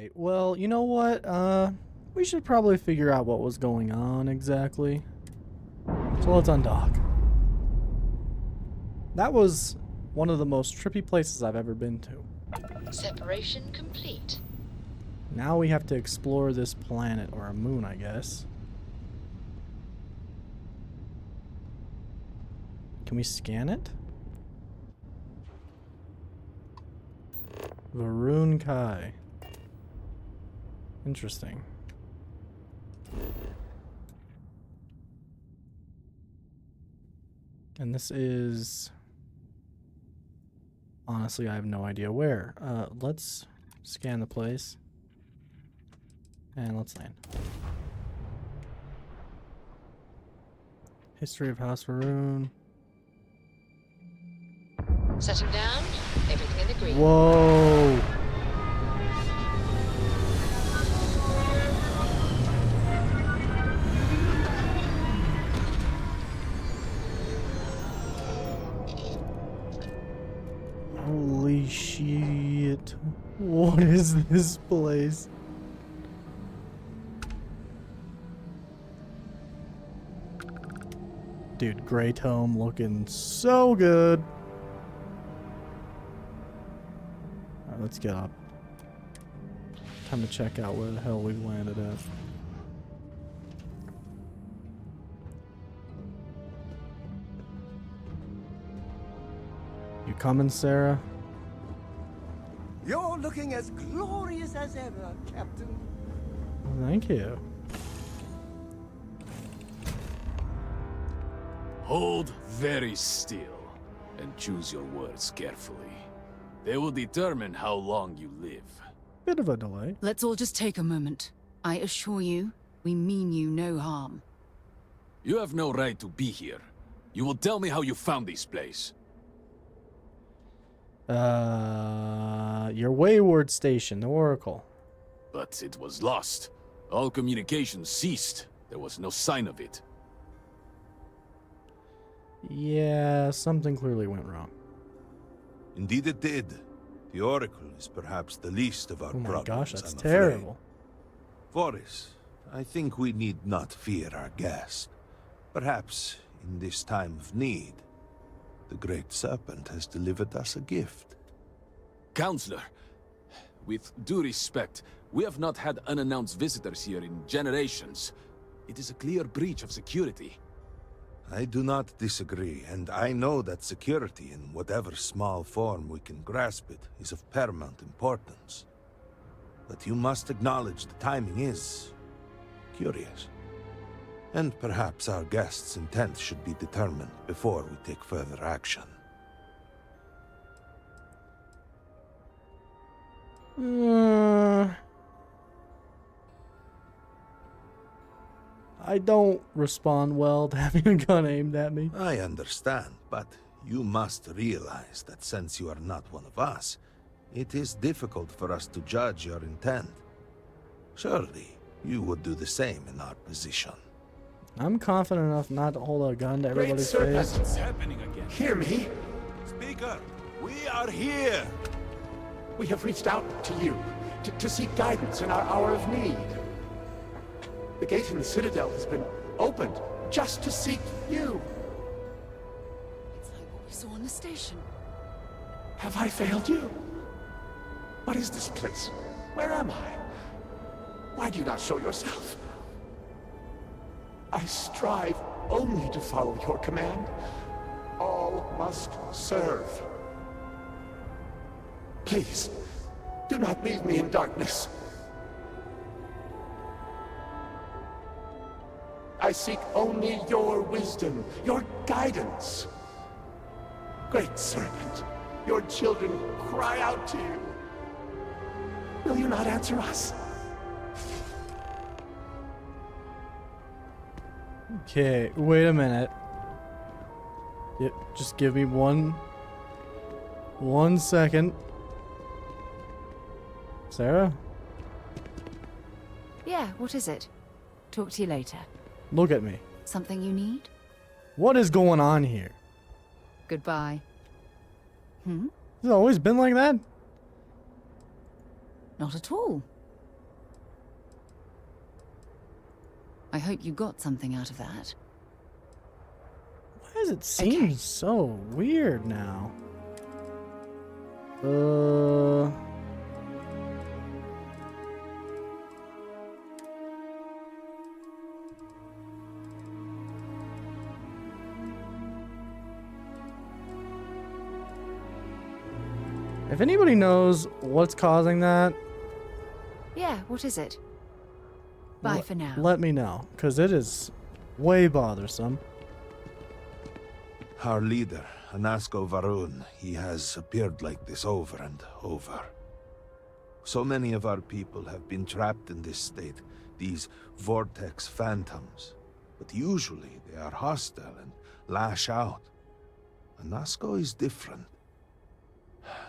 Alright, well, you know what? We should probably figure out what was going on exactly. So let's undock. That was one of the most trippy places I've ever been to. Separation complete. Now we have to explore this planet, or a moon, I guess. Can we scan it? Varun Kai. Interesting. And this is... Honestly, I have no idea where. Let's scan the place. And let's land. History of House Varun. Setting down. Everything in the green. Whoa! Holy shit. What is this place? Dude, Grey Tome looking so good. Alright, let's get up. Time to check out where the hell we've landed at. You coming, Sarah? You're looking as glorious as ever, Captain. Thank you. Hold very still and choose your words carefully. They will determine how long you live. Bit of a delay. Let's all just take a moment. I assure you, we mean you no harm. You have no right to be here. You will tell me how you found this place. Your wayward station, the Oracle. But it was lost. All communication ceased. There was no sign of it. Yeah, something clearly went wrong. Indeed it did. The Oracle is perhaps the least of our Oh my problems, gosh, that's I'm afraid. terrible. Voris, I think we need not fear our guest. Perhaps, in this time of need, the Great Serpent has delivered us a gift. Counselor, with due respect, we have not had unannounced visitors here in generations. It is a clear breach of security. I do not disagree, and I know that security, in whatever small form we can grasp it, is of paramount importance. But you must acknowledge the timing is curious. And perhaps our guest's intent should be determined before we take further action. I don't respond well to having a gun aimed at me. I understand, but you must realize that since you are not one of us, it is difficult for us to judge your intent. Surely, you would do the same in our position. I'm confident enough not to hold a gun to everybody's face. What's happening again? Hear me. Speaker, we are here! We have reached out to you to seek guidance in our hour of need. The gate in the Citadel has been opened just to seek you. It's like what we saw on the station. Have I failed you? What is this place? Where am I? Why do you not show yourself? I strive only to follow your command. All must serve. Please, do not leave me in darkness. I seek only your wisdom, your guidance. Great Serpent, your children cry out to you. Will you not answer us? Okay, wait a minute. Yep, just give me one second. Sarah? Yeah, what is it? Talk to you later. Look at me. Something you need? What is going on here? Goodbye. Has it always been like that? Not at all. I hope you got something out of that. Why does it seem so weird now? If anybody knows what's causing that, Yeah, what is it? Bye for now. let me know, because it is way bothersome. Our leader, Anasko Varun, he has appeared like this over and over. So many of our people have been trapped in this state, these vortex phantoms. But usually they are hostile and lash out. Anasko is different.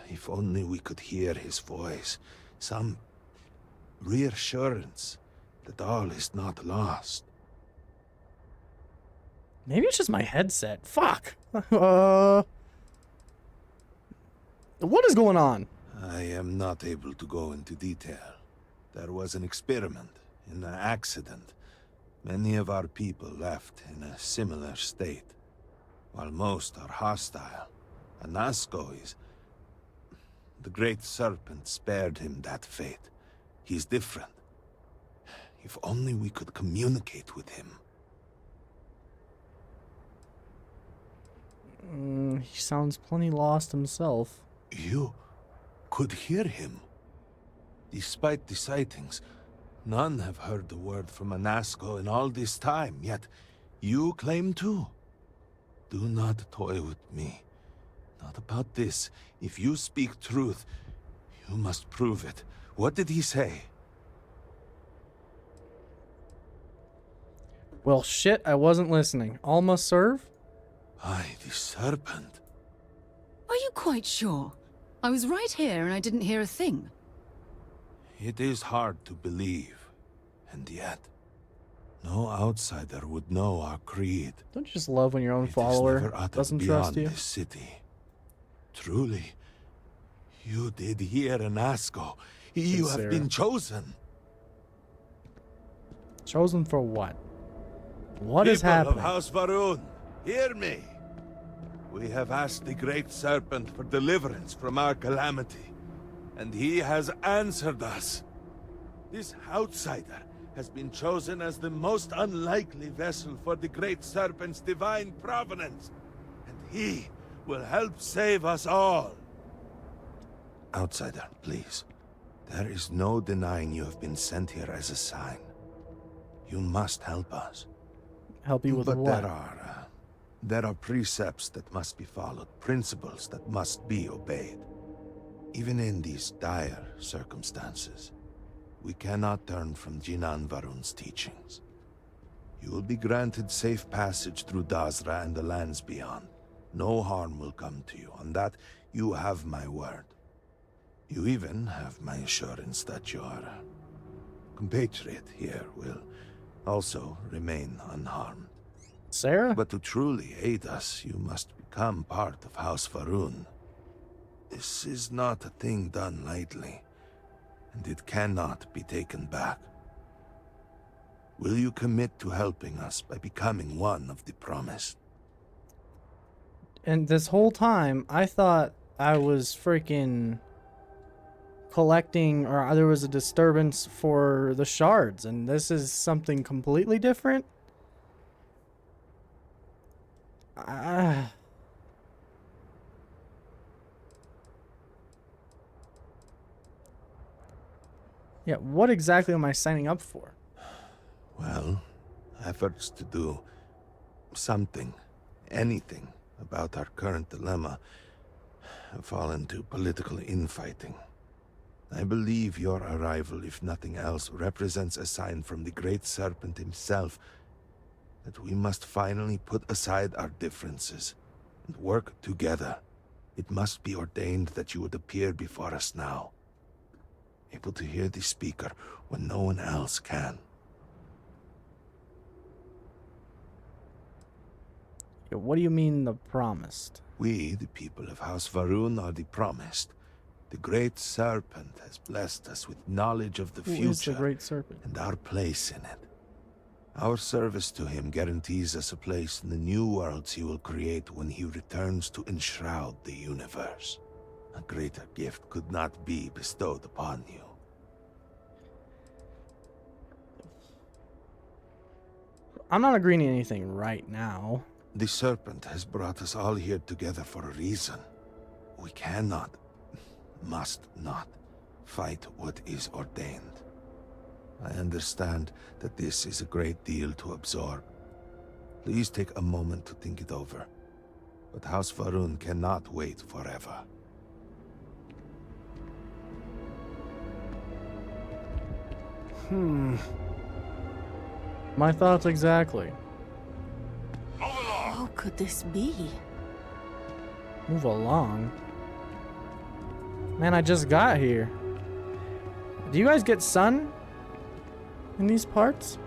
If only we could hear his voice, some reassurance that all is not lost. Maybe it's just my headset. Fuck. What is going on? I am not able to go into detail. There was an experiment, an accident. Many of our people left in a similar state. While most are hostile, Anasko is... The Great Serpent spared him that fate. He's different. If only we could communicate with him. He sounds plenty lost himself. You could hear him. Despite the sightings, none have heard the word from Anasko in all this time, yet you claim to. Do not toy with me. Not about this. If you speak truth, you must prove it. What did he say? Well, shit, I wasn't listening. All must serve? Aye, the serpent. Are you quite sure? I was right here and I didn't hear a thing. It is hard to believe, and yet, no outsider would know our creed. Don't you just love when your own It is follower never uttered doesn't trust beyond you? this city. Truly, you did hear Anasko. You have been chosen. Chosen for what? What is People happening? of House Varun, hear me. We have asked the Great Serpent for deliverance from our calamity, and he has answered us. This outsider has been chosen as the most unlikely vessel for the Great Serpent's divine providence, and he will help save us all. Outsider, please. There is no denying you have been sent here as a sign. You must help us. Help you with But what? there are precepts that must be followed, principles that must be obeyed. Even in these dire circumstances, we cannot turn from Jinan Varun's teachings. You will be granted safe passage through Dazra and the lands beyond. No harm will come to you. On that, you have my word. You even have my assurance that your compatriot here will also remain unharmed. Sarah? But to truly aid us, you must become part of House Varun. This is not a thing done lightly, and it cannot be taken back. Will you commit to helping us by becoming one of the promised? And this whole time, I thought I was freaking collecting, or there was a disturbance for the shards, and this is something completely different? Yeah, what exactly am I signing up for? Well, efforts to do something, anything about our current dilemma have fallen to political infighting. I believe your arrival, if nothing else, represents a sign from the Great Serpent himself that we must finally put aside our differences and work together. It must be ordained that you would appear before us now, able to hear the speaker when no one else can. Yeah, what do you mean, the promised? We, the people of House Varun, are the promised. The Great Serpent has blessed us with knowledge of the Who future is the Great Serpent? and our place in it. Our service to him guarantees us a place in the new worlds he will create when he returns to enshroud the universe. A greater gift could not be bestowed upon you. I'm not agreeing to anything right now. The Serpent has brought us all here together for a reason. We cannot, must not, fight what is ordained. I understand that this is a great deal to absorb. Please take a moment to think it over. But House Va'ruun cannot wait forever. My thoughts exactly. How could this be? Move along. Man, I just got here. Do you guys get sun in these parts?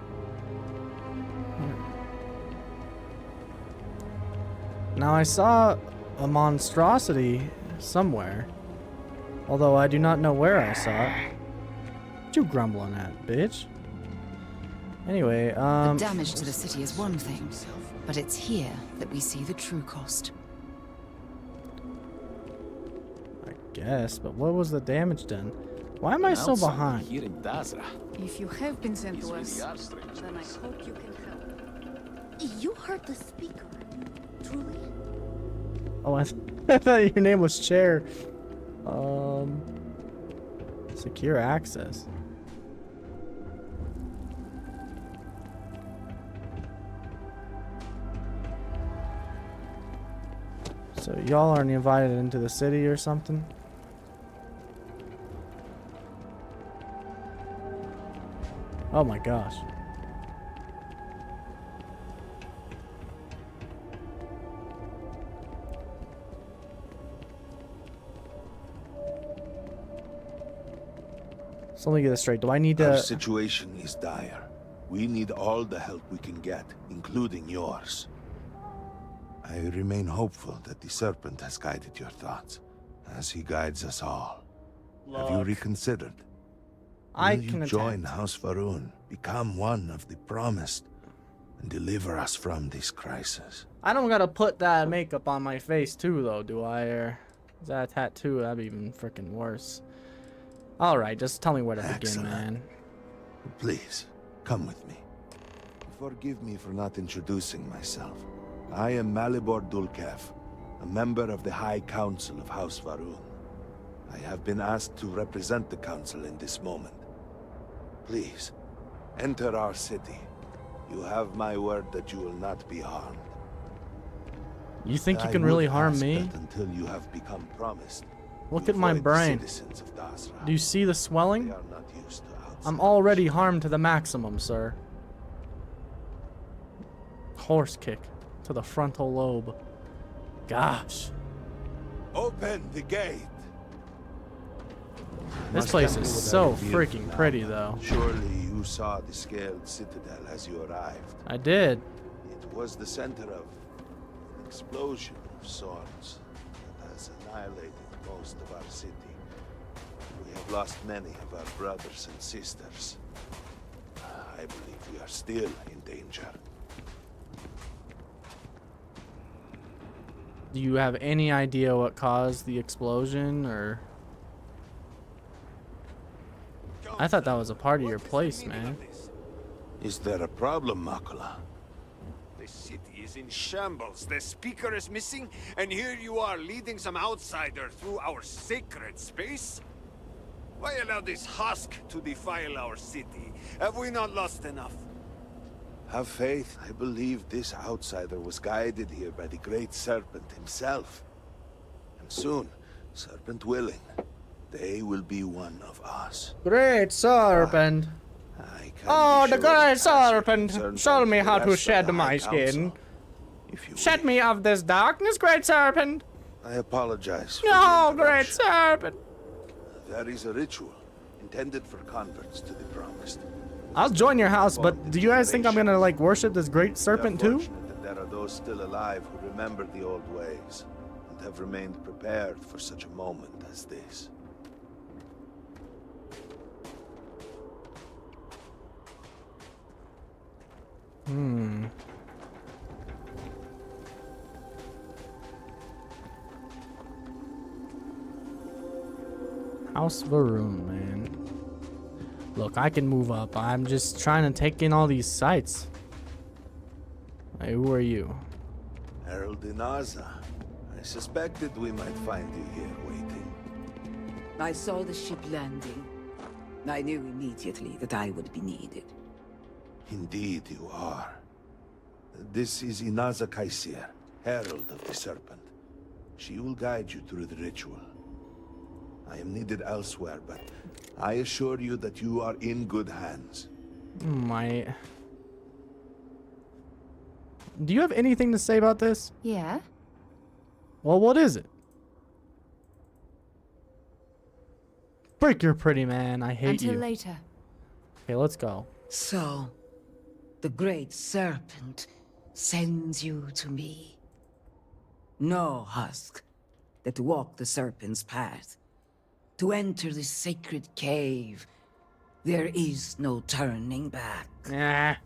Now I saw a monstrosity somewhere. Although I do not know where I saw it. What you grumbling at, bitch? Anyway, The damage to the city is one thing, but it's here that we see the true cost. I guess, but what was the damage done? Why am I so behind? Here in Dazra. If you have been sent These to really us, are strange then I ones. hope you can help. You heard the speaker, truly? Oh, I thought your name was Chair. Secure access. So y'all aren't invited into the city or something? Oh my gosh. So let me get this straight. Do I need Our to... situation is dire. We need all the help we can get, including yours. I remain hopeful that the Serpent has guided your thoughts, as he guides us all. Have you Look, reconsidered? I Will you can join attempt. House Va'ruun, become one of the promised, and deliver us from this crisis? I don't gotta put that makeup on my face too, though, do I? Or is that a tattoo? That'd be even freaking worse. All right, just tell me where to begin, Excellent. man. Please, come with me. Forgive me for not introducing myself. I am Malibor Dulkev, a member of the High Council of House Va'ruun. I have been asked to represent the Council in this moment. Please, enter our city. You have my word that you will not be harmed. You think you I can would really harm ask me? that until you have become promised. Look you at my avoid the brain. citizens of Dazra. Do you see the They swelling? are not used to I'm outsiders. already harmed to the maximum, sir. Horse kick to the frontal lobe. Gosh. Open the gate. This Must place tell me is what I so revealed freaking now. pretty, though. Surely you saw the scaled citadel as you arrived. I did. It was the center of an explosion of sorts that has annihilated most of our city. We have lost many of our brothers and sisters. I believe we are still in danger. Do you have any idea what caused the explosion, or... I thought that was a part of your place, man. Is there a problem, Makula? The city is in shambles. The speaker is missing, and here you are leading some outsider through our sacred space? Why allow this husk to defile our city? Have we not lost enough? Have faith. I believe this outsider was guided here by the great Serpent himself. And soon, Serpent willing, they will be one of us. Great serpent. I can Oh, be the sure great it has your serpent. concern Show for me the how to rest of shed the my High skin. Council, if you Shed will. me of this darkness, great serpent. I apologize for No, the great interruption. serpent. There is a ritual intended for converts to the promised. I'll join your house, but do you guys think I'm gonna, like, worship this great serpent We are too? fortunate that there are those still alive who remember the old ways and have remained prepared for such a moment as this. House Varun, man. Look, I can move up. I'm just trying to take in all these sights. Hey, who are you? Herald Inaza. I suspected we might find you here waiting. I saw the ship landing. I knew immediately that I would be needed. Indeed you are. This is Inaza Kaisir, Herald of the Serpent. She will guide you through the ritual. I am needed elsewhere, but I assure you that you are in good hands. Do you have anything to say about this? Yeah? Well, what is it? Break your pretty man. I hate you. Until later. Okay, let's go. So, the great serpent sends you to me. Know, Husk, that to walk the serpent's path, to enter this sacred cave, there is no turning back. Nah.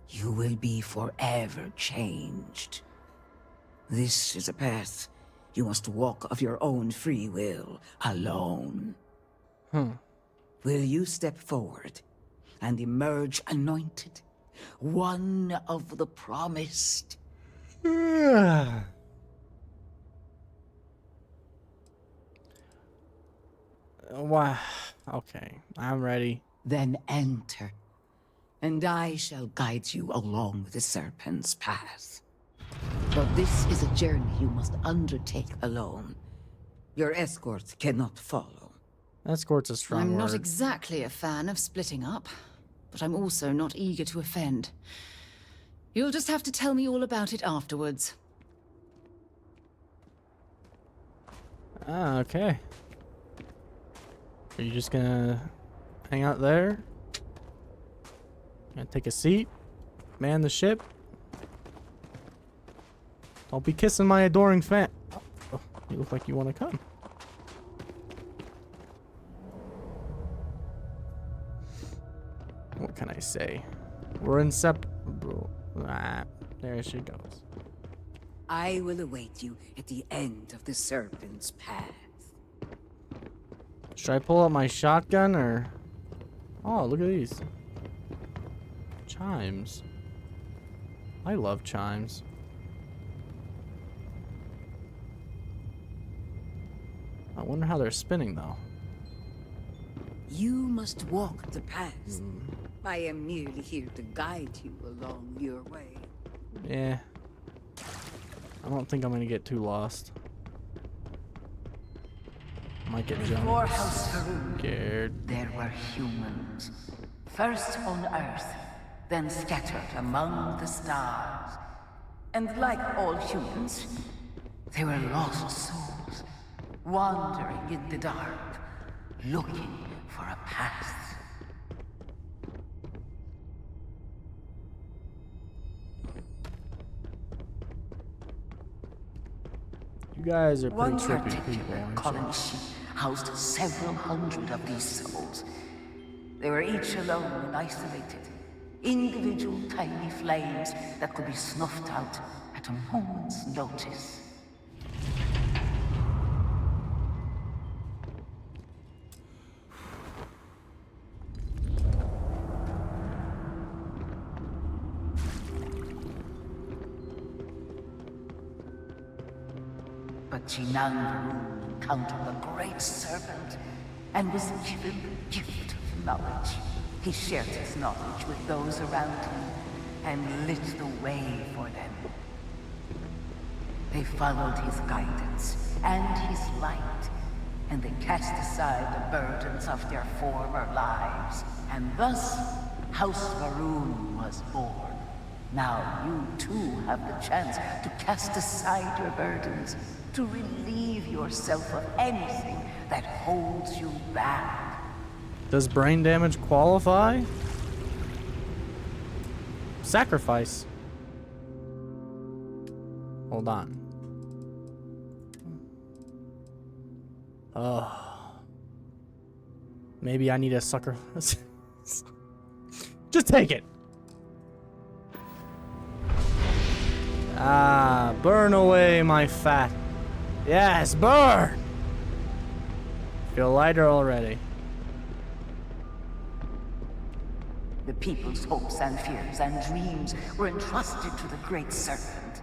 You will be forever changed. This is a path you must walk of your own free will, alone. Will you step forward and emerge anointed, one of the promised? Wow. Okay, I'm ready. Then enter, and I shall guide you along the serpent's path. But this is a journey you must undertake alone. Your escort cannot follow. Escort's a strong I'm word. not exactly a fan of splitting up, but I'm also not eager to offend. You'll just have to tell me all about it afterwards. Ah, okay. Are you just gonna hang out there? Gonna take a seat? Man the ship? I'll be kissing my adoring fan. Oh, you look like you want to come. What can I say? We're inseparable. Ah, there she goes. I will await you at the end of the serpent's path. Should I pull out my shotgun or... Oh, look at these. Chimes. I love chimes. I wonder how they're spinning though. You must walk the path. I am merely here to guide you along your way. Yeah. I don't think I'm gonna get too lost. Might get Before jumped. House Harun, Scared. there were humans. First on Earth, then scattered among the stars. And like all humans, they were lost souls, wandering in the dark, looking for a path. You guys are pretty One trippy particular people, aren't you? colony ship housed several hundred of these souls. They were each alone and isolated, individual tiny flames that could be snuffed out at a moment's notice. But Jinang encountered the great serpent and was given the gift of knowledge. He shared his knowledge with those around him and lit the way for them. They followed his guidance and his light, and they cast aside the burdens of their former lives. And thus, House Varun was born. Now you too have the chance to cast aside your burdens, to relieve yourself of anything that holds you back. Does brain damage qualify? Sacrifice. Hold on. Oh. Maybe I need a sucker. Just take it. Ah, burn away my fat. Yes, burn. feel lighter already. The people's hopes and fears and dreams were entrusted to the Great Serpent.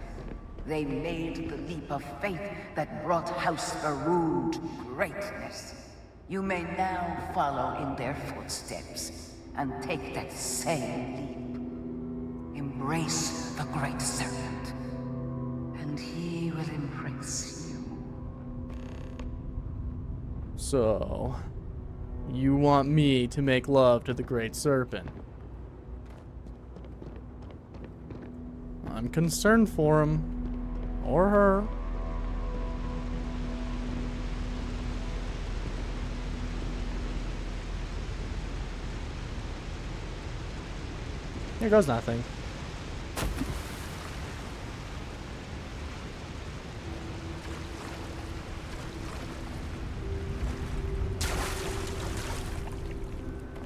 They made the leap of faith that brought House Faroon to greatness. You may now follow in their footsteps and take that same leap. Embrace the Great Serpent, and he will embrace you. So, you want me to make love to the Great Serpent? I'm concerned for him. Or her. Here goes nothing.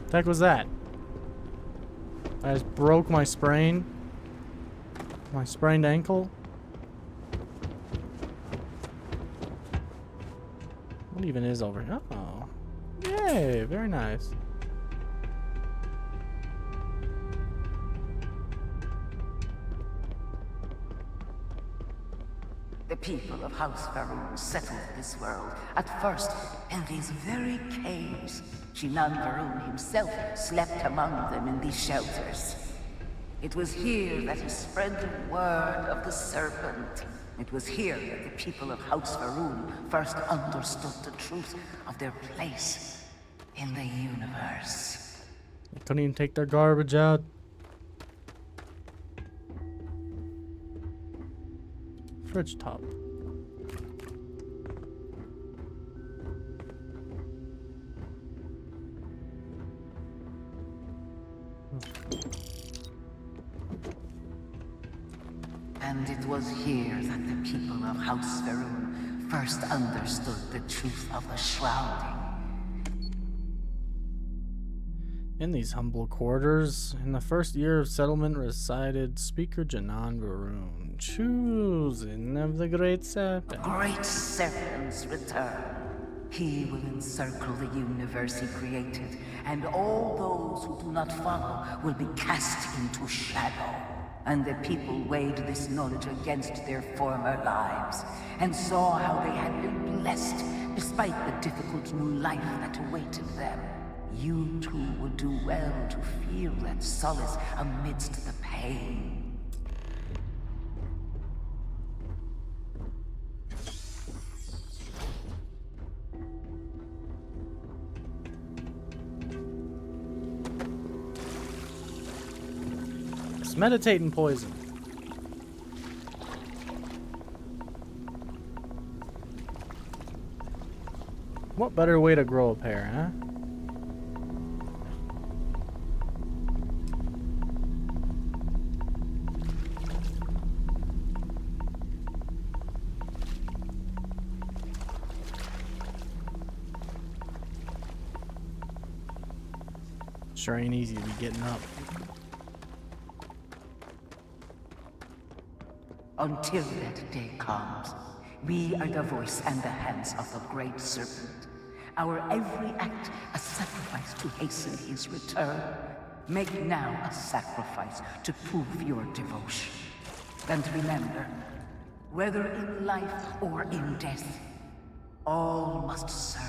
The heck was that? I just broke my sprained ankle. What even is over here? Oh. Yay, very nice. The people of House Faroon settled this world, at first in these very caves. Shinan Faroon himself slept among them in these shelters. It was here that he spread the word of the serpent. It was here that the people of House Faroon first understood the truth of their place in the universe. They couldn't even take their garbage out. Fridge top. And it was here that the people of House Faroon first understood the truth of the shrouding. In these humble quarters, in the first year of settlement resided Speaker Janan Varun, chosen of the Great Serpent. The Great Serpent's return. He will encircle the universe he created, and all those who do not follow will be cast into shadow. And the people weighed this knowledge against their former lives, and saw how they had been blessed despite the difficult new life that awaited them. You too would do well to feel that solace amidst the pain. It's meditating poison. What better way to grow a pair, huh? Sure ain't easy to be getting up. Until that day comes, we are the voice and the hands of the Great Serpent. Our every act a sacrifice to hasten his return. Make now a sacrifice to prove your devotion. And remember, whether in life or in death, all must serve.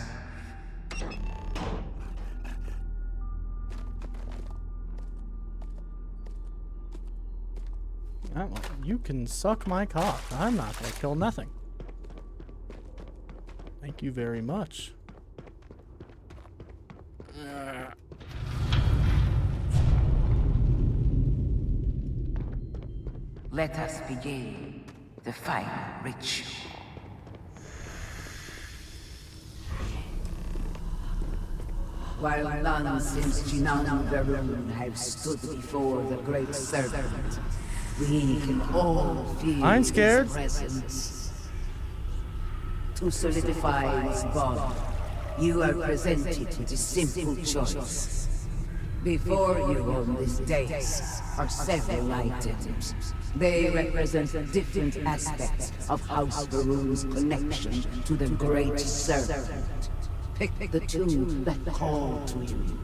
Oh, well, you can suck my cock. I'm not gonna kill nothing. Thank you very much. Let us begin the final ritual. While none since Jinan Varun have stood before the Great Serpent, we can all feel I'm scared. his presence. To solidify his bond, you are presented with a simple choice. Before you on this dais are several items. They represent different aspects of House Faroon's connection to the Great Serpent. Pick the two that call to you.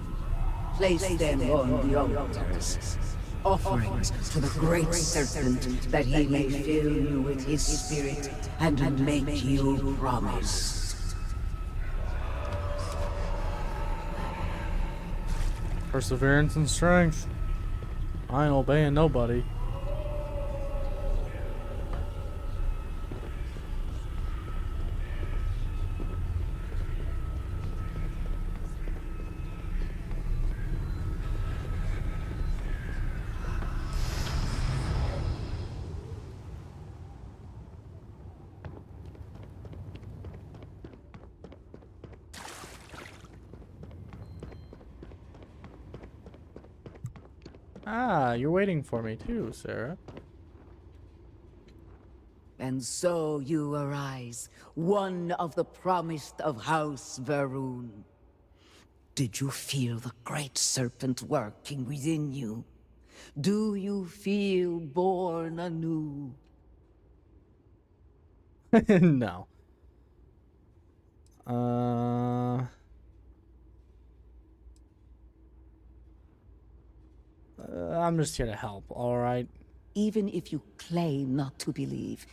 Place them on the altars. Offerings to the great serpent, that he may fill you with his spirit and make you promise. Perseverance and strength. I ain't obeying nobody. Ah, you're waiting for me too, Sarah. And so you arise, one of the promised of House Varun. Did you feel the great serpent working within you? Do you feel born anew? No. I'm just here to help, alright? Even if you claim not to believe,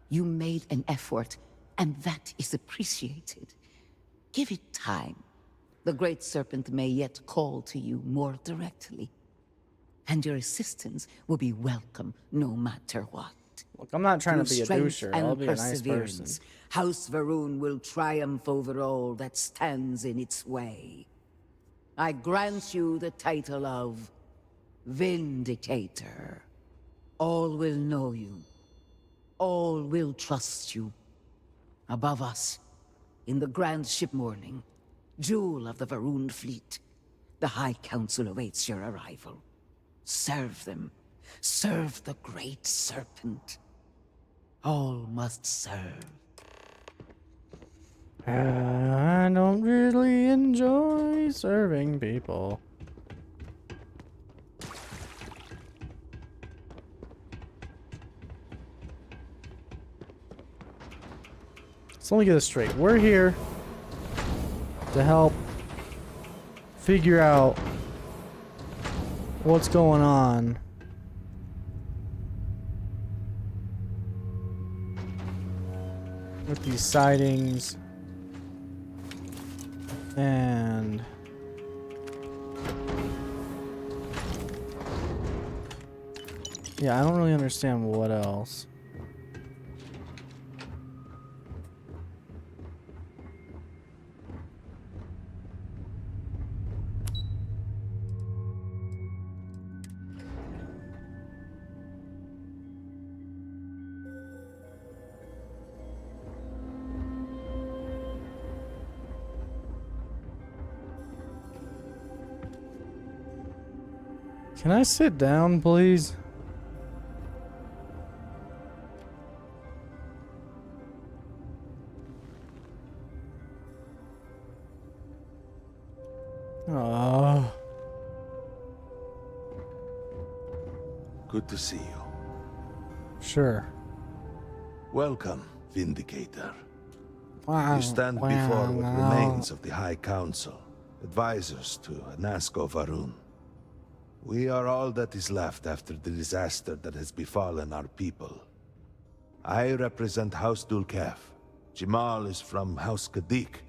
you made an effort, and that is appreciated. Give it time. The great serpent may yet call to you more directly. And your assistance will be welcome no matter what. Look, I'm not trying to Through be a strength doucher. and I'll be a nice perseverance, person. House Varun will triumph over all that stands in its way. I grant you the title of Vindicator. All will know you. All will trust you. Above us, in the grand ship morning, jewel of the Varun fleet, the High Council awaits your arrival. Serve them. Serve the great serpent. All must serve. I don't really enjoy serving people. So let me get this straight. We're here to help figure out what's going on. With these sightings. And yeah, I don't really understand what else. Can I sit down, please? Oh. Good to see you. Sure. Welcome, Vindicator. Wow. You stand before what remains of the High Council, advisors to Anasco Varun. We are all that is left after the disaster that has befallen our people. I represent House Dulkef. Jamal is from House Kadik,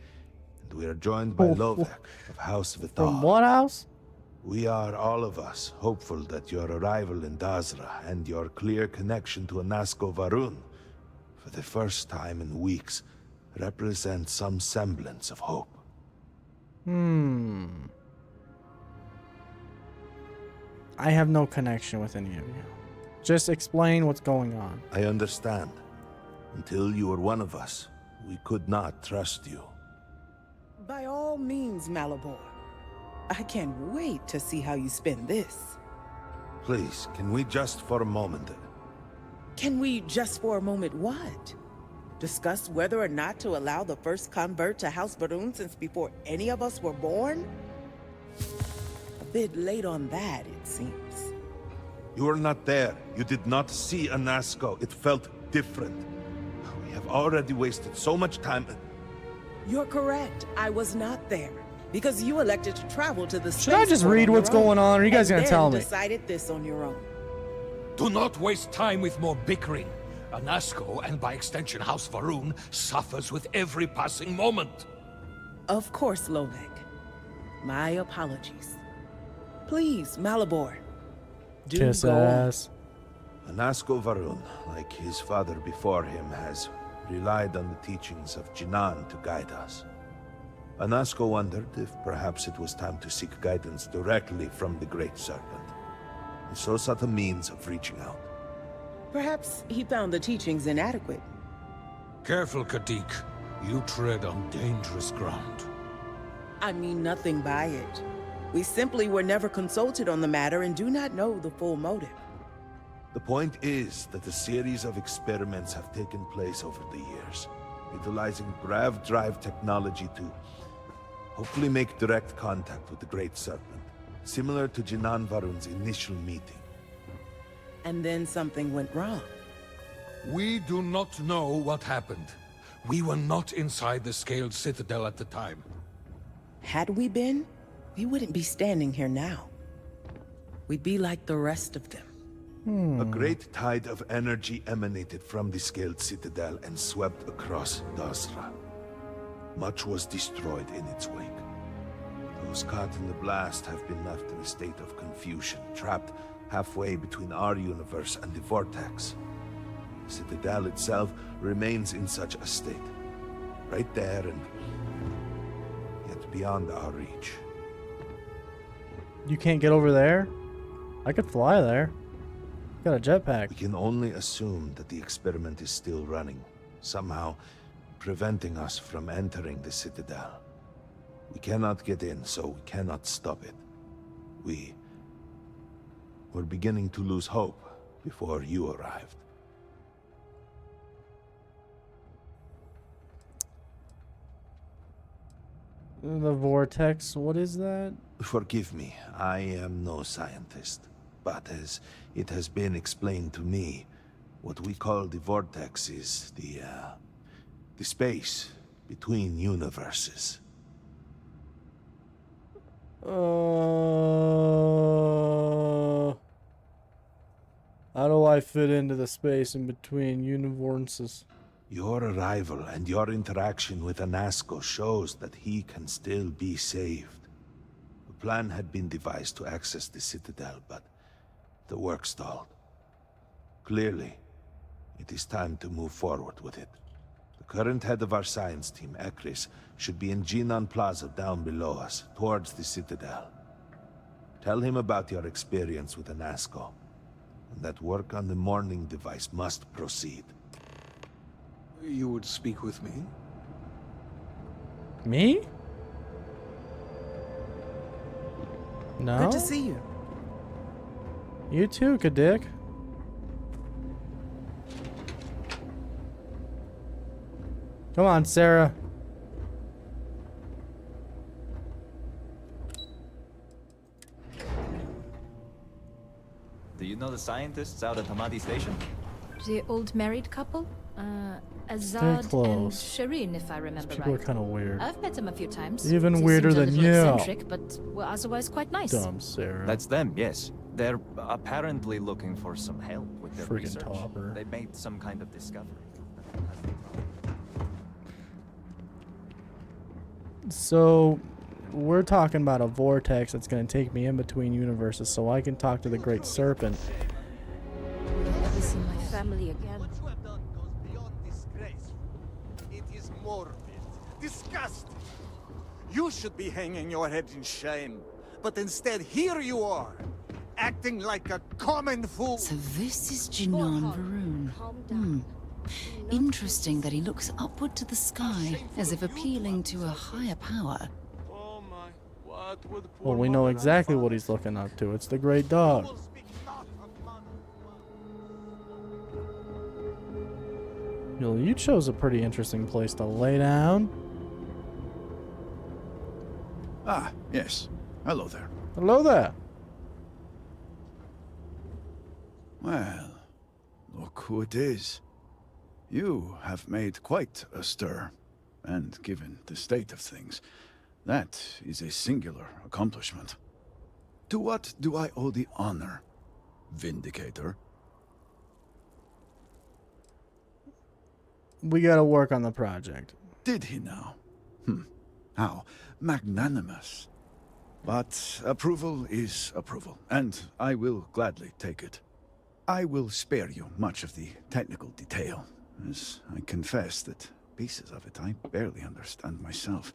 and we are joined by Lovek of House Vital. From what house? We are, all of us, hopeful that your arrival in Dazra and your clear connection to Anasco Varun, for the first time in weeks, represent some semblance of hope. I have no connection with any of you. Just explain what's going on. I understand. Until you were one of us, we could not trust you. By all means, Malabor. I can't wait to see how you spend this. Please, can we just for a moment... Can we just for a moment what? Discuss whether or not to allow the first convert to House Varun since before any of us were born? A bit late on that, it seems. You were not there. You did not see Anasco. It felt different. We have already wasted so much time. You're correct. I was not there. Because you elected to travel to the Should I just spaceport read on what's your own, going on, or are you guys and gonna tell me? decided this on your own. Do not waste time with more bickering. Anasco, and by extension House Varun, suffers with every passing moment. Of course, Lovek. My apologies. Please, Malabor. Do Kiss go on. ass. Anasco Varun, like his father before him, has relied on the teachings of Jinan to guide us. Anasco wondered if perhaps it was time to seek guidance directly from the Great Serpent. He so sought a means of reaching out. Perhaps he found the teachings inadequate. Careful, Kadik. You tread on dangerous ground. I mean nothing by it. We simply were never consulted on the matter and do not know the full motive. The point is that a series of experiments have taken place over the years, utilizing grav drive technology to hopefully make direct contact with the Great Serpent, similar to Jinan Varun's initial meeting. And then something went wrong. We do not know what happened. We were not inside the Scaled Citadel at the time. Had we been, we wouldn't be standing here now. We'd be like the rest of them. A great tide of energy emanated from the Scaled Citadel and swept across Dazra. Much was destroyed in its wake. Those caught in the blast have been left in a state of confusion, trapped halfway between our universe and the Vortex. The Citadel itself remains in such a state. Right there and yet beyond our reach. You can't get over there? I could fly there. Got a jetpack. We can only assume that the experiment is still running, somehow preventing us from entering the Citadel. We cannot get in, so we cannot stop it. We're beginning to lose hope before you arrived. The Vortex, what is that? Forgive me, I am no scientist. But as it has been explained to me, what we call the Vortex is the space between universes. How do I fit into the space in between universes? Your arrival and your interaction with Anasco shows that he can still be saved. A plan had been devised to access the Citadel, but the work stalled. Clearly, it is time to move forward with it. The current head of our science team, Ekris, should be in Jinan Plaza down below us, towards the Citadel. Tell him about your experience with Anasco, and that work on the morning device must proceed. You would speak with me? Me? No? Good to see you. You too, Kadik. Come on, Sarah. Do you know the scientists out at Hamadi Station? The old married couple? Very Azad and close. Shireen, if I remember People are right. kind of weird. I've met them a few times. Even They weirder seemed a than little you. eccentric, but were otherwise quite nice. Dumb Sarah. That's them, yes. They're apparently looking for some help with their Friggin' research. topper. They made some kind of discovery. So, we're talking about a vortex that's going to take me in between universes so I can talk to the Great Serpent. Will I ever see my family again? What you have done goes beyond disgrace. It is morbid, disgusting. You should be hanging your head in shame, but instead here you are, acting like a common fool. So this is Jinan Varun. Interesting that he looks upward to the sky, as if appealing to a higher power. Oh my, what would poor Well, we know mother exactly and what he's looking up to. It's the Great Dog. father speak not of mother. You chose a pretty interesting place to lay down. Ah, yes. Hello there. Hello there. Well, look who it is. You have made quite a stir. and given the state of things, that is a singular accomplishment. To what do I owe the honor, Vindicator? We gotta work on the project. Did he now? How magnanimous. But approval is approval, and I will gladly take it. I will spare you much of the technical detail, as I confess that pieces of it I barely understand myself.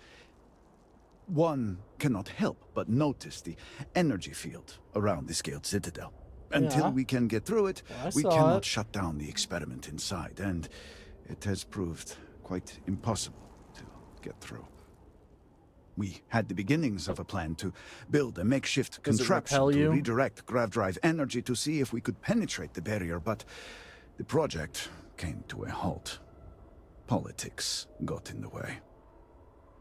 One cannot help but notice the energy field around the scaled citadel. Until we can get through it, we cannot shut down the experiment inside, and it has proved quite impossible to get through. We had the beginnings of a plan to build a makeshift contraption to redirect grav drive energy to see if we could penetrate the barrier, but the project came to a halt. Politics got in the way.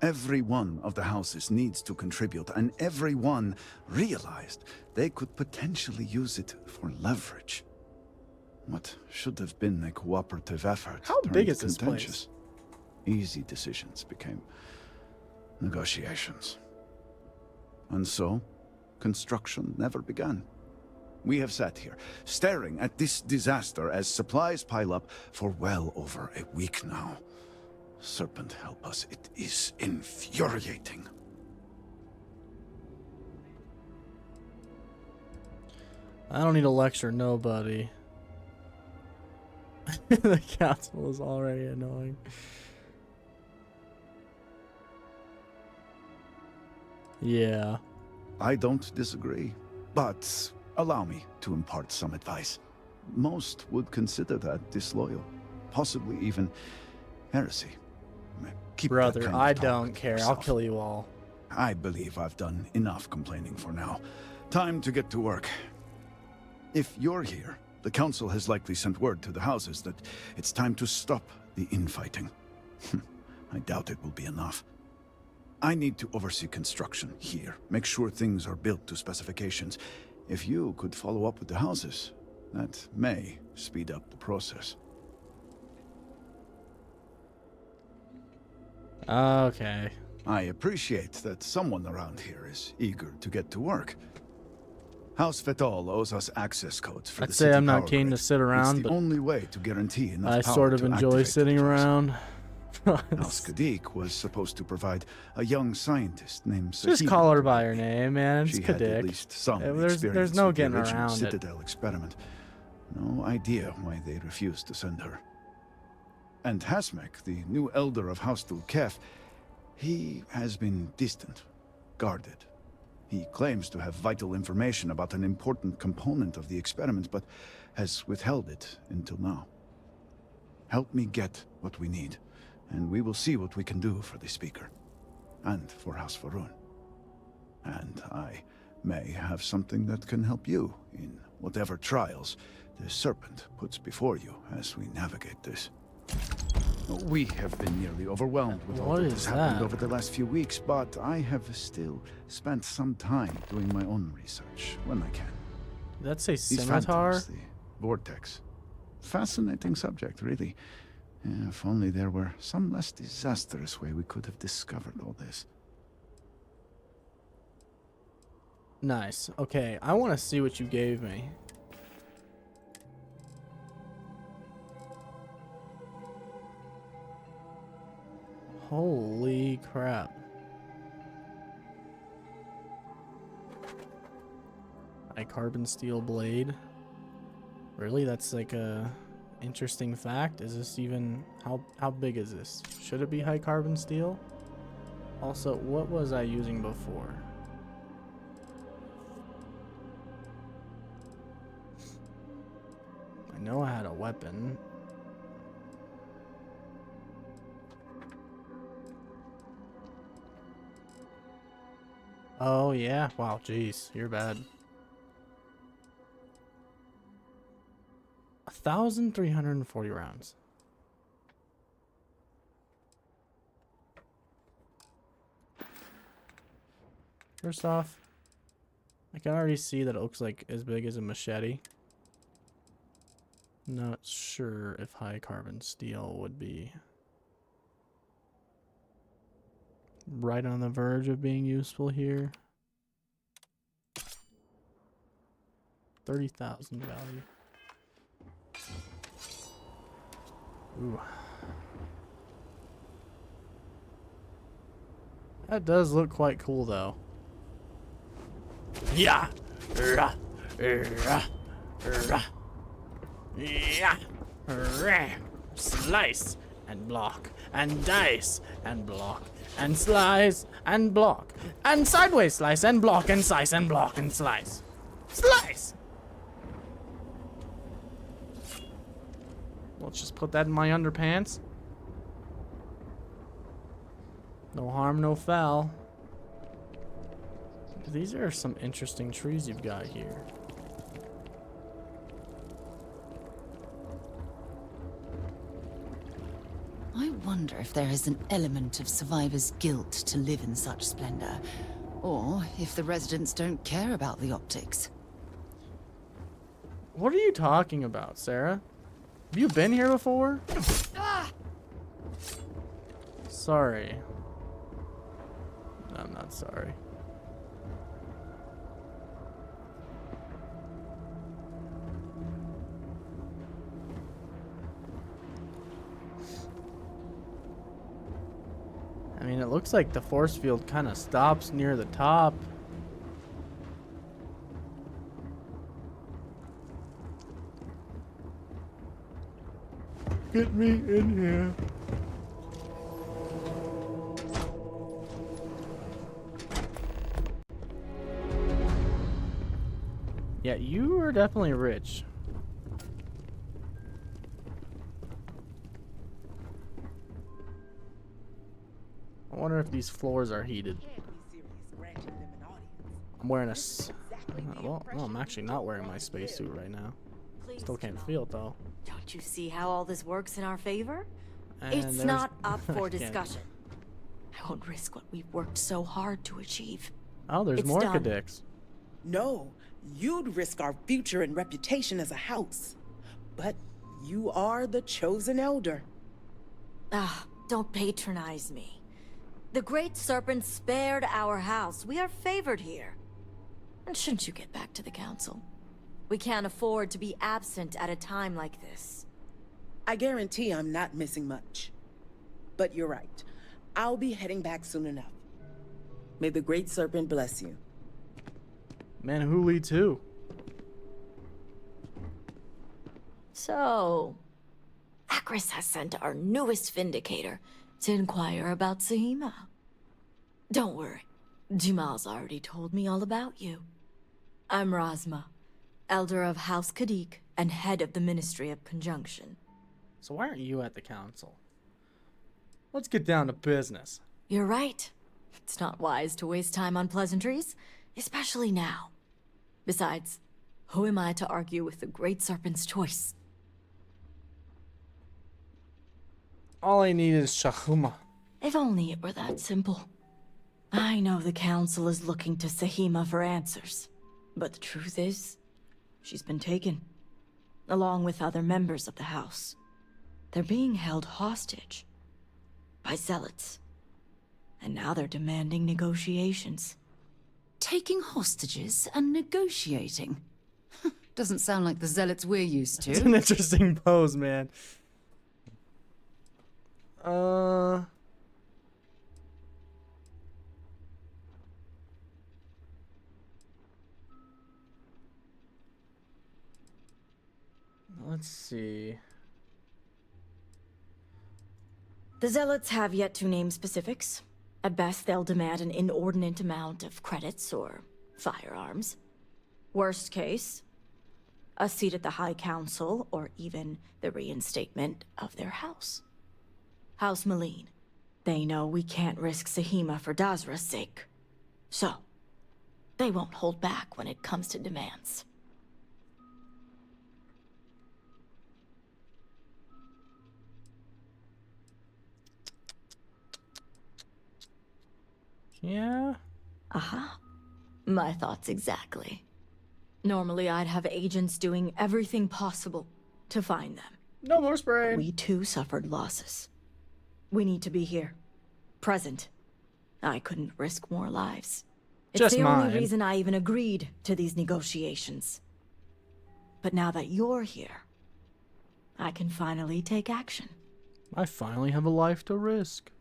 Every one of the houses needs to contribute, and every one realized they could potentially use it for leverage. What should have been a cooperative effort. How big is this place? Easy decisions became negotiations. And so, construction never began. We have sat here, staring at this disaster as supplies pile up for well over a week now. Serpent help us, it is infuriating. I don't need to lecture nobody. The council is already annoying. Yeah. I don't disagree, but allow me to impart some advice. Most would consider that disloyal, possibly even heresy. Keep Brother, I don't care. I'll kill you all. I believe I've done enough complaining for now. Time to get to work. If you're here, the council has likely sent word to the houses that it's time to stop the infighting. I doubt it will be enough. I need to oversee construction here, make sure things are built to specifications. If you could follow up with the houses, that may speed up the process. Okay. I appreciate that someone around here is eager to get to work. House Fetal owes us access codes for the city I'd say I'm not power keen grid. to sit around, it's the but only way to guarantee enough I power sort of to enjoy activate sitting the trust. around. House Kadik was supposed to provide a young scientist named Sahib. Just call her by her name, man. It's She had at Kadik. least some There's experience no with the getting original around it. Citadel experiment. No idea why they refused to send her. And Hasmek, the new elder of House Dulkef, he has been distant, guarded. He claims to have vital information about an important component of the experiment, but has withheld it until now. Help me get what we need, and we will see what we can do for the Speaker, and for House Varun. And I may have something that can help you in whatever trials the Serpent puts before you as we navigate this. We have been nearly overwhelmed with all that has happened over the last few weeks, but I have still spent some time doing my own research when I can. Did that say These scimitar? phantoms, the vortex. Fascinating subject, really. Yeah, if only there were some less disastrous way we could have discovered all this. Nice. Okay, I want to see what you gave me. Holy crap. A carbon steel blade. Really? That's like a interesting fact. Is this even how big is this? Should it be high carbon steel? Also, what was I using before? I know I had a weapon. Oh yeah, wow, jeez, you're bad. 1,340 rounds. First off, I can already see that it looks like as big as a machete. Not sure if high carbon steel would be right on the verge of being useful here. 30,000 value. Ooh. That does look quite cool, though. Yeah. Yeah. Slice and block and dice and block and slice and block and sideways slice and block and slice and block and slice. Slice. Let's just put that in my underpants. No harm, no foul. These are some interesting trees you've got here. I wonder if there is an element of survivor's guilt to live in such splendor, or if the residents don't care about the optics. What are you talking about, Sarah? Have you been here before? Sorry. I'm not sorry. I mean, it looks like the force field kind of stops near the top. Get me in here. Yeah, you are definitely rich. I wonder if these floors are heated. I'm wearing a well, I'm actually not wearing my spacesuit right now. Still can't feel it though. Don't you see how all this works in our favor? And It's not up for I can't- discussion. I won't risk what we've worked so hard to achieve. Oh, there's It's more done. cadets. No, you'd risk our future and reputation as a house. But you are the chosen elder. Ah, don't patronize me. The Great Serpent spared our house. We are favored here. And shouldn't you get back to the council? We can't afford to be absent at a time like this. I guarantee I'm not missing much. But you're right. I'll be heading back soon enough. May the Great Serpent bless you. Man, who leads who? So, Akris has sent our newest Vindicator to inquire about Sahima. Don't worry, Jamal's already told me all about you. I'm Razma, Elder of House Kadik and head of the Ministry of Conjunction. So why aren't you at the council? Let's get down to business. You're right. It's not wise to waste time on pleasantries, especially now. Besides, who am I to argue with the Great Serpent's choice? All I need is Shahuma. If only it were that simple. I know the Council is looking to Sahima for answers, but the truth is, she's been taken, along with other members of the House. They're being held hostage by zealots, and now they're demanding negotiations. Taking hostages and negotiating? Doesn't sound like the zealots we're used to. It's an interesting pose, man. Let's see. The zealots have yet to name specifics. At best, they'll demand an inordinate amount of credits or firearms. Worst case, a seat at the High Council or even the reinstatement of their house. House Maleen. They know we can't risk Sahima for Dazra's sake. So, they won't hold back when it comes to demands. Yeah? Aha. My thoughts exactly. Normally I'd have agents doing everything possible to find them. No more spraying. We too suffered losses. We need to be here. Present. I couldn't risk more lives. It's Just the mine. only reason I even agreed to these negotiations. But now that you're here, I can finally take action. I finally have a life to risk.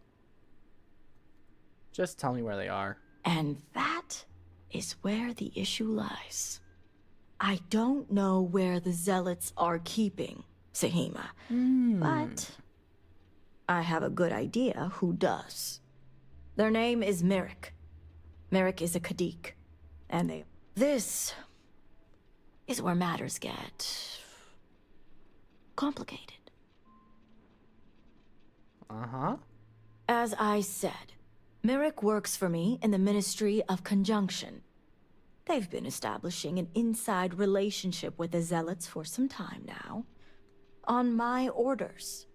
Just tell me where they are. And that is where the issue lies. I don't know where the Zealots are keeping Sahima, but I have a good idea who does. Their name is Merrick. Merrick is a Kadik, and this is where matters get complicated. Uh-huh. As I said, Merrick works for me in the Ministry of Conjunction. They've been establishing an inside relationship with the Zealots for some time now, on my orders.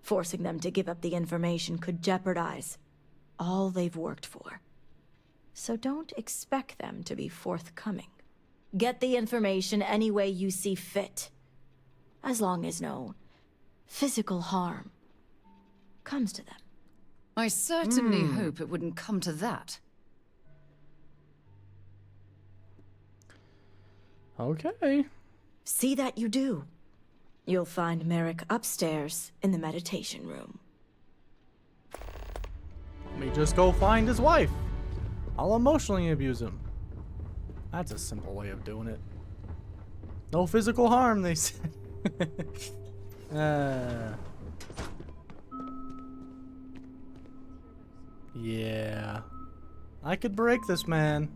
Forcing them to give up the information could jeopardize all they've worked for. So don't expect them to be forthcoming. Get the information any way you see fit, as long as no physical harm comes to them. I certainly hope it wouldn't come to that. Okay. See that you do. You'll find Merrick upstairs in the meditation room. Let me just go find his wife. I'll emotionally abuse him. That's a simple way of doing it. No physical harm, they said. Yeah. I could break this man.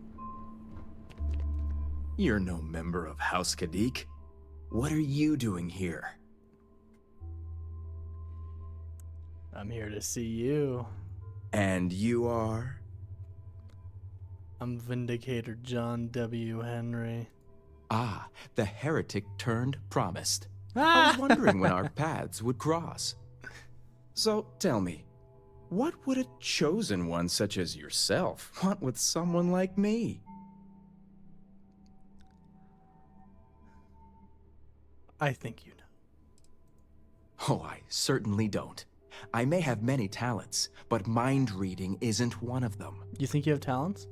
You're no member of House Kadik. What are you doing here? I'm here to see you. And you are? I'm Vindicator John W. Henry. Ah, the heretic turned promised. I was wondering when our paths would cross. So tell me, what would a chosen one such as yourself want with someone like me? I think you know. Oh, I certainly don't. I may have many talents, but mind reading isn't one of them. You think you have talents?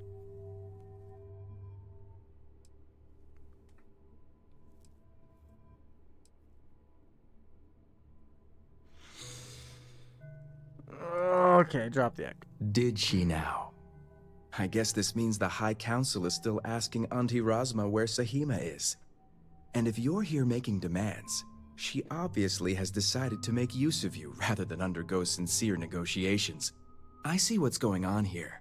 Okay, drop the act. Did she now? I guess this means the High Council is still asking Auntie Razma where Sahima is. And if you're here making demands, she obviously has decided to make use of you rather than undergo sincere negotiations. I see what's going on here.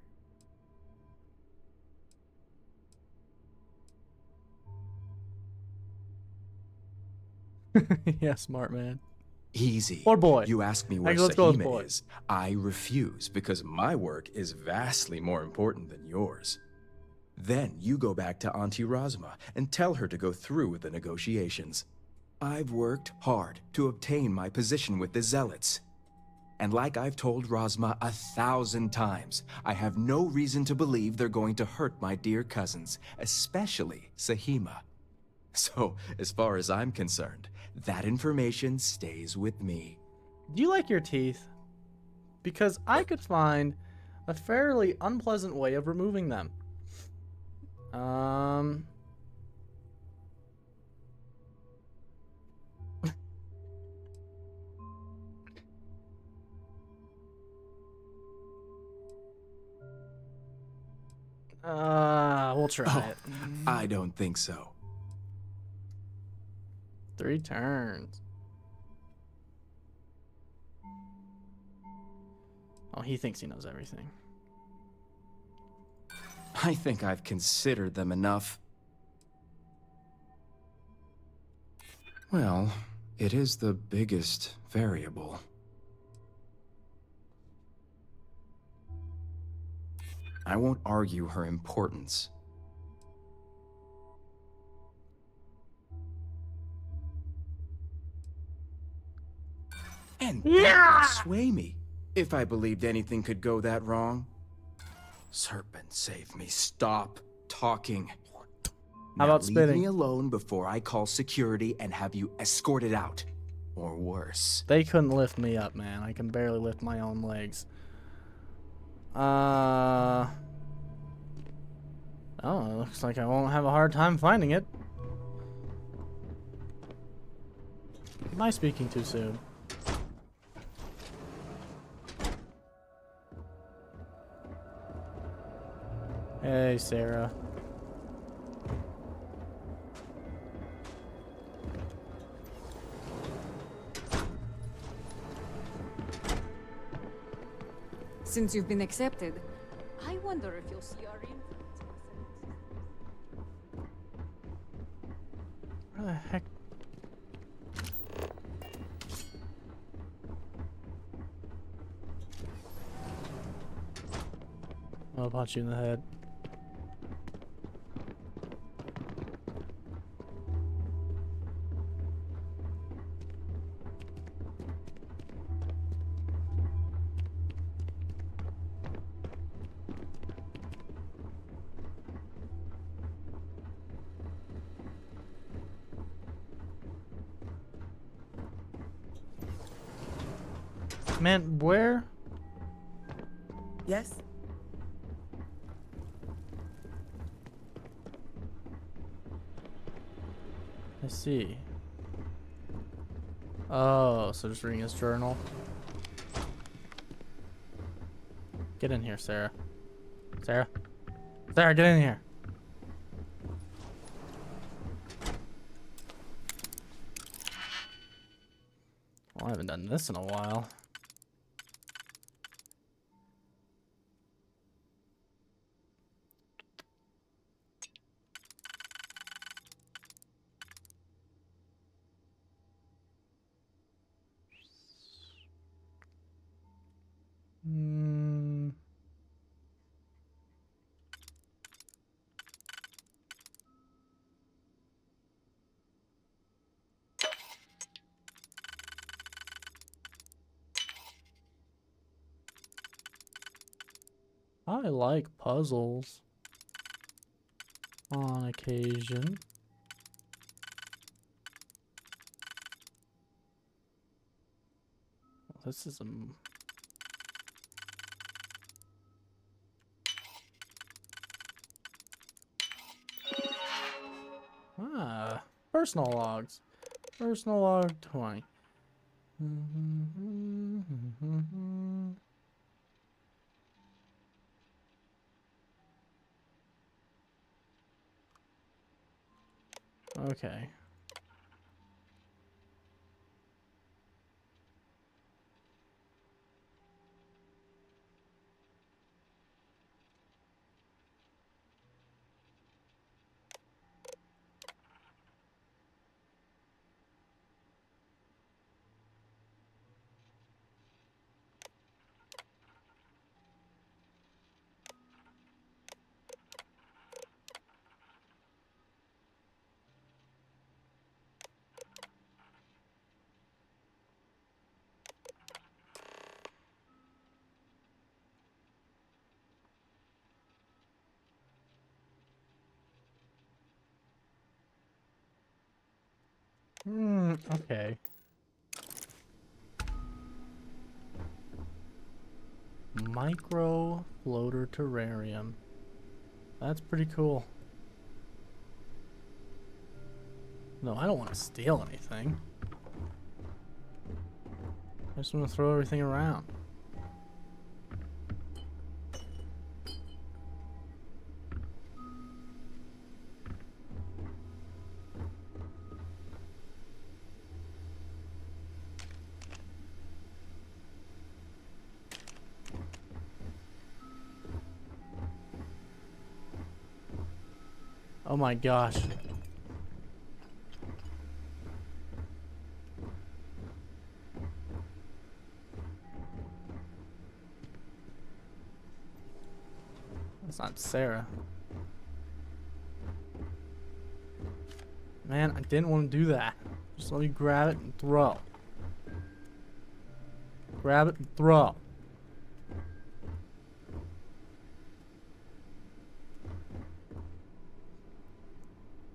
Yeah, smart man. Easy. Or boy. You ask me where Let's go with boy. Sahima is. I refuse because my work is vastly more important than yours. Then you go back to Auntie Razma and tell her to go through with the negotiations. I've worked hard to obtain my position with the Zealots. And like I've told Razma 1,000 times, I have no reason to believe they're going to hurt my dear cousins, especially Sahima. So, as far as I'm concerned, that information stays with me. Do you like your teeth? Because I could find a fairly unpleasant way of removing them. We'll try it. I don't think so. 3 turns. Oh, he thinks he knows everything. I think I've considered them enough. Well, it is the biggest variable. I won't argue her importance. And that would sway me, if I believed anything could go that wrong. Serpent, save me. Stop talking. How about leave spitting? me alone before I call security and have you escorted out. Or worse. They couldn't lift me up, man. I can barely lift my own legs. Oh, it looks like I won't have a hard time finding it. Am I speaking too soon? Hey, Sarah. Since you've been accepted, I wonder if you'll see our influence. Where the heck? I'll punch you in the head. Man, where? Yes? I see. Oh, so just reading his journal. Get in here, Sarah. Sarah? Sarah, get in here. Well, I haven't done this in a while. I like puzzles on occasion. This is a... personal logs. Personal log 20. Okay. Okay. Micro floater terrarium. That's pretty cool. No, I don't want to steal anything. I just want to throw everything around. Oh my gosh. That's not Sarah. Man, I didn't want to do that. Just let me grab it and throw. Grab it and throw.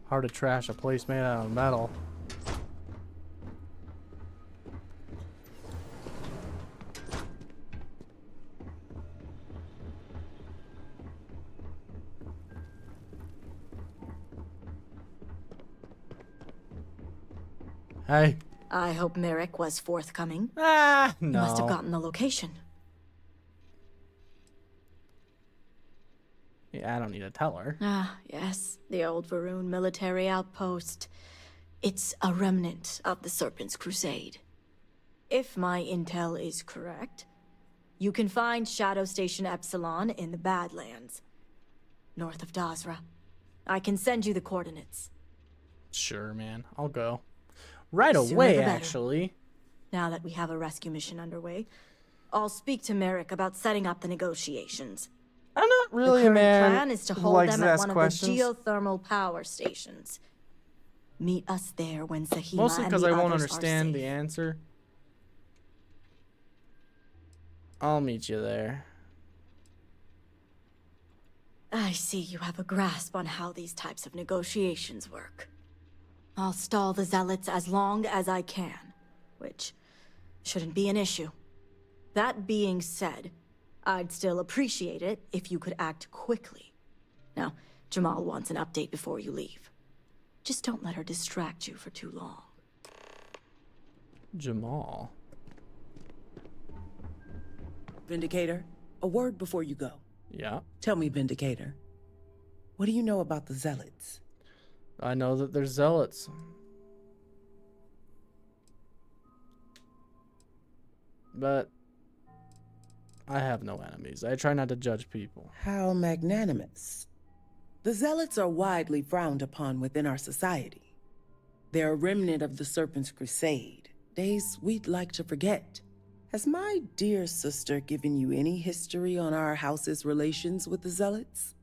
Hard to trash a place made out of metal. Hey. I hope Merrick was forthcoming. No. You must have gotten the location. Yeah, I don't need to tell her. Ah, yes. The old Varun military outpost. It's a remnant of the Serpent's Crusade. If my intel is correct, you can find Shadow Station Epsilon in the Badlands, north of Dazra. I can send you the coordinates. Sure, man. I'll go. Right Sooner away, the better. actually. Now that we have a rescue mission underway, I'll speak to Merrick about setting up the negotiations. I'm not really the a current man plan is to who hold likes them to at ask one questions. of the geothermal power stations. Meet us there when Sahima Mostly and because the I won't others understand are the safe. answer. I'll meet you there. I see you have a grasp on how these types of negotiations work. I'll stall the Zealots as long as I can, which shouldn't be an issue. That being said, I'd still appreciate it if you could act quickly. Now, Jamal wants an update before you leave. Just don't let her distract you for too long. Jamal. Vindicator, a word before you go. Yeah. Tell me, Vindicator, what do you know about the Zealots? I know that they're zealots. But I have no enemies. I try not to judge people. How magnanimous. The Zealots are widely frowned upon within our society. They're a remnant of the Serpent's Crusade, days we'd like to forget. Has my dear sister given you any history on our house's relations with the Zealots?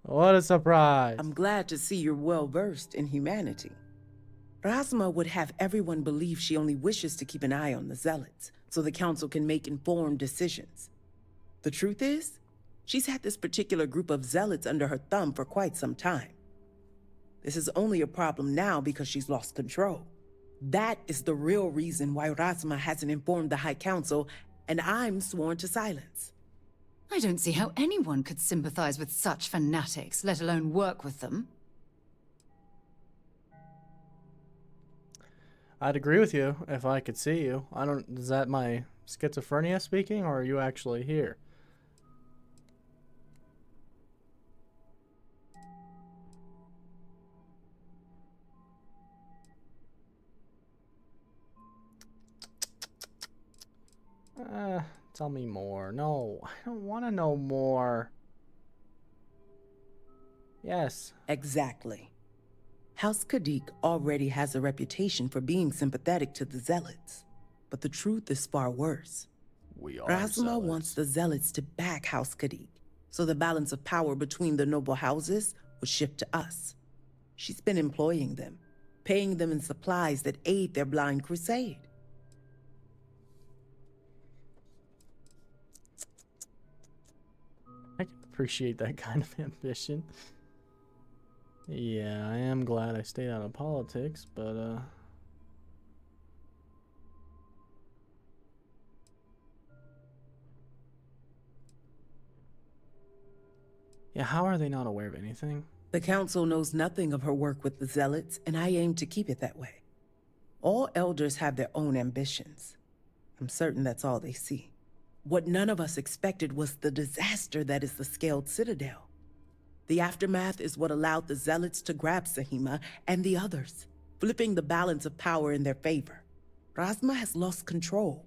What a surprise. I'm glad to see you're well-versed in humanity. Rasma would have everyone believe she only wishes to keep an eye on the Zealots, so the Council can make informed decisions. The truth is, she's had this particular group of Zealots under her thumb for quite some time. This is only a problem now because she's lost control. That is the real reason why Rasma hasn't informed the High Council, and I'm sworn to silence. I don't see how anyone could sympathize with such fanatics, let alone work with them. I'd agree with you if I could see you. I don't. Is that my schizophrenia speaking, or are you actually here? Tell me more. No, I don't want to know more. Yes. Exactly. House Kadik already has a reputation for being sympathetic to the Zealots. But the truth is far worse. We are Rasma zealots. wants the Zealots to back House Kadik, so the balance of power between the noble houses would shift to us. She's been employing them, paying them in supplies that aid their blind crusade. I can appreciate that kind of ambition. Yeah, I am glad I stayed out of politics, but yeah, how are they not aware of anything? The Council knows nothing of her work with the Zealots, and I aim to keep it that way. All elders have their own ambitions. I'm certain that's all they see. What none of us expected was the disaster that is the Scaled Citadel. The aftermath is what allowed the Zealots to grab Sahima and the others, flipping the balance of power in their favor. Rasma has lost control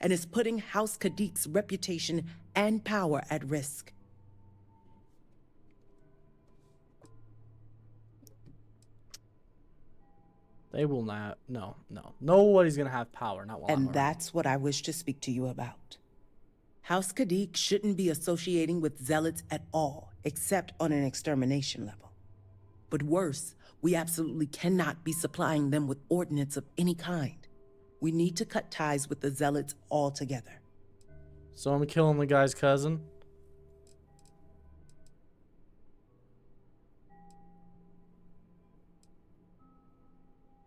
and is putting House Kadik's reputation and power at risk. They will not. No. Nobody's gonna have power. Not while I'm And around. that's what I wish to speak to you about. House Kadik shouldn't be associating with Zealots at all, except on an extermination level. But worse, we absolutely cannot be supplying them with ordnance of any kind. We need to cut ties with the Zealots altogether. So I'm killing the guy's cousin.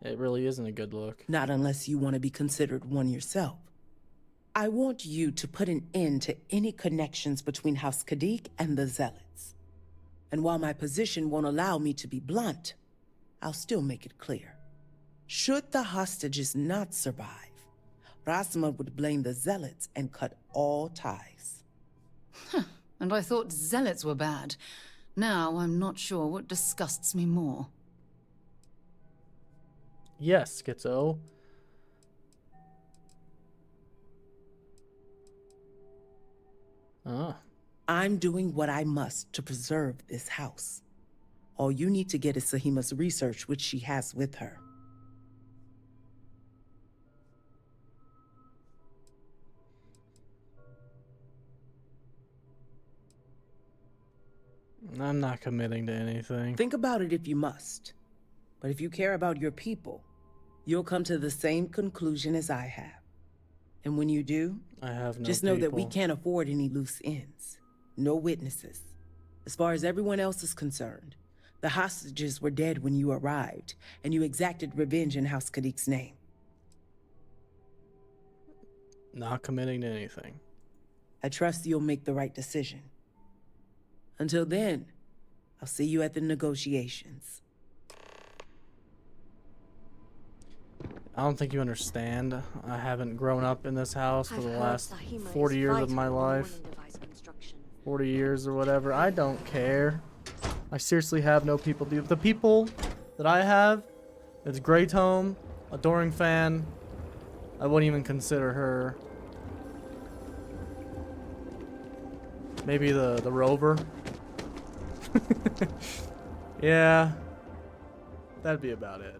It really isn't a good look. Not unless you want to be considered one yourself. I want you to put an end to any connections between House Kadik and the Zealots. And while my position won't allow me to be blunt, I'll still make it clear. Should the hostages not survive, Rasma would blame the Zealots and cut all ties. And I thought Zealots were bad. Now I'm not sure what disgusts me more. Yes, Schizo. Ah. I'm doing what I must to preserve this house. All you need to get is Sahima's research, which she has with her. I'm not committing to anything. Think about it if you must. But if you care about your people, you'll come to the same conclusion as I have. And when you do, I have no just know that we people. can't afford any loose ends. No witnesses. As far as everyone else is concerned, the hostages were dead when you arrived, and you exacted revenge in House Kadik's name. Not committing to anything. I trust you'll make the right decision. Until then, I'll see you at the negotiations. I don't think you understand. I haven't grown up in this house for the last 40 years of my life. 40 years or whatever. I don't care. I seriously have no people. The people that I have, it's Great Home, Adoring Fan. I wouldn't even consider her. Maybe the Rover. Yeah. That'd be about it.